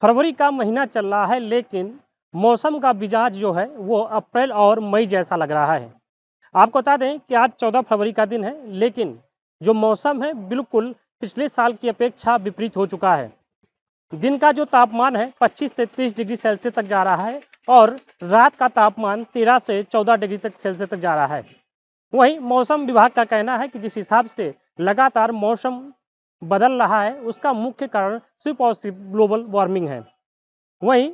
फरवरी का महीना चल रहा है, लेकिन मौसम का मिजाज जो है वो अप्रैल और मई जैसा लग रहा है। आपको बता दें कि आज 14 फरवरी का दिन है, लेकिन जो मौसम है बिल्कुल पिछले साल की अपेक्षा विपरीत हो चुका है। दिन का जो तापमान है 25 से 30 डिग्री सेल्सियस तक जा रहा है और रात का तापमान 13 से 14 डिग्री तक सेल्सियस तक जा रहा है। वहीं मौसम विभाग का कहना है कि जिस हिसाब से लगातार मौसम बदल रहा है, उसका मुख्य कारण सिर्फ और सिर्फ ग्लोबल वार्मिंग है। वहीं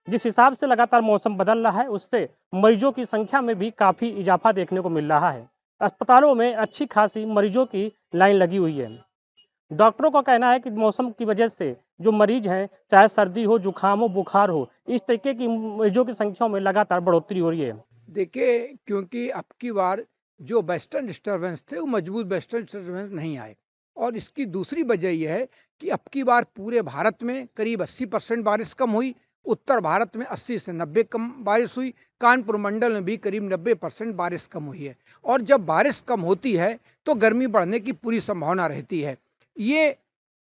जिस हिसाब से लगातार मौसम बदल रहा है, उससे मरीजों की संख्या में भी काफ़ी इजाफा देखने को मिल रहा है। अस्पतालों में अच्छी खासी मरीजों की लाइन लगी हुई है। डॉक्टरों का कहना है कि मौसम की वजह से जो मरीज हैं, चाहे सर्दी हो, जुकाम हो, बुखार हो, इस तरीके की मरीजों की संख्या में लगातार बढ़ोतरी हो रही है। देखिए, क्योंकि अब की बार जो वेस्टर्न डिस्टर्बेंस थे, वो मजबूत वेस्टर्न डिस्टर्बेंस नहीं आए और इसकी दूसरी वजह ये है कि अब की बार पूरे भारत में करीब 80% बारिश कम हुई, उत्तर भारत में 80 से 90 कम बारिश हुई, कानपुर मंडल में भी करीब 90% बारिश कम हुई है और जब बारिश कम होती है, तो गर्मी बढ़ने की पूरी संभावना रहती है। ये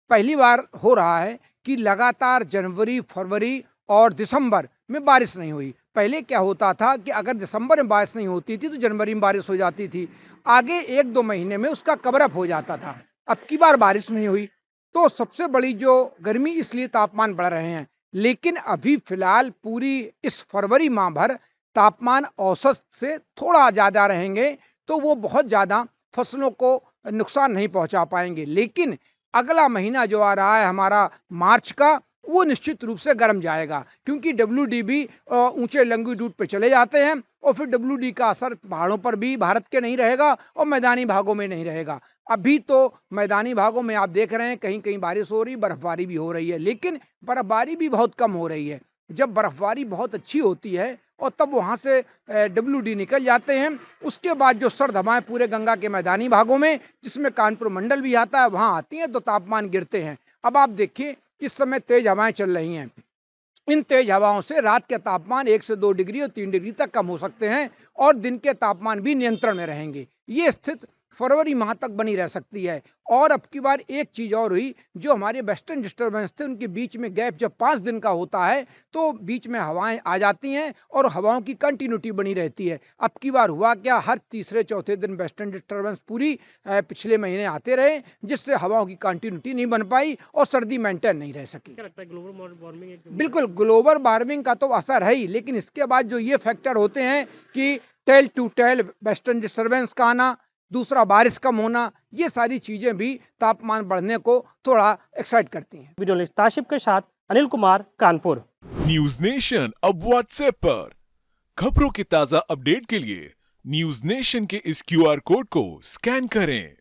पहली बार हो रहा है कि लगातार जनवरी, फरवरी और दिसंबर में बारिश नहीं हुई। पहले क्या होता था कि अगर दिसंबर में बारिश नहीं होती थी तो जनवरी में बारिश हो जाती थी। आगे 1-2 महीने में उसका कवर अप हो जाता था। अब की बार बारिश नहीं हुई, तो सबसे बड़ी जो गर्मी इसलिए तापमान बढ़ रहे हैं। लेकिन अभी फ़िलहाल पूरी इस फरवरी माह भर तापमान औसत से थोड़ा ज़्यादा रहेंगे, तो वो बहुत ज़्यादा फसलों को नुकसान नहीं पहुँचा पाएँगे। लेकिन अगला महीना जो आ रहा है हमारा मार्च का, वो निश्चित रूप से गर्म जाएगा क्योंकि डब्ल्यूडीबी ऊंचे लॉन्गिट्यूड पे चले जाते हैं और फिर डब्ल्यूडी का असर पहाड़ों पर भी भारत के नहीं रहेगा और मैदानी भागों में नहीं रहेगा। अभी तो मैदानी भागों में आप देख रहे हैं कहीं कहीं बारिश हो रही, बर्फबारी भी हो रही है, लेकिन बर्फबारी भी बहुत कम हो रही है। जब बर्फबारी बहुत अच्छी होती है और तब वहाँ से डब्ल्यूडी निकल जाते हैं, उसके बाद जो सर्द हवाएं पूरे गंगा के मैदानी भागों में, जिसमें कानपुर मंडल भी आता है, वहाँ आती हैं तो तापमान गिरते हैं। अब आप देखिए, इस समय तेज हवाएं चल रही हैं। इन तेज हवाओं से रात के तापमान 1 से 2 डिग्री और 3 डिग्री तक कम हो सकते हैं और दिन के तापमान भी नियंत्रण में रहेंगे। ये स्थिति फरवरी माह तक बनी रह सकती है। और अब की बार एक चीज़ और हुई, जो हमारे वेस्टर्न डिस्टर्बेंस थे उनके बीच में गैप जब 5 दिन का होता है, तो बीच में हवाएं आ जाती हैं और हवाओं की कंटिन्यूटी बनी रहती है। अब की बार हुआ क्या, हर तीसरे चौथे दिन वेस्टर्न डिस्टर्बेंस पूरी पिछले महीने आते रहे, जिससे हवाओं की कंटिन्यूटी नहीं बन पाई और सर्दी मेंटेन नहीं रह सकी। क्या लगता है ग्लोबल वार्मिंग बिल्कुल, ग्लोबल वार्मिंग का तो असर है ही, लेकिन इसके बाद जो ये फैक्टर होते हैं कि tail to tail western disturbance का आना, दूसरा बारिश कम होना, ये सारी चीज़ें भी तापमान बढ़ने को थोड़ा एक्साइट करती हैं। वीडियो ताशिफ के साथ अनिल कुमार, कानपुर। न्यूज नेशन अब व्हाट्सएप पर खबरों के ताजा अपडेट के लिए न्यूज नेशन के इस क्यूआर कोड को स्कैन करें।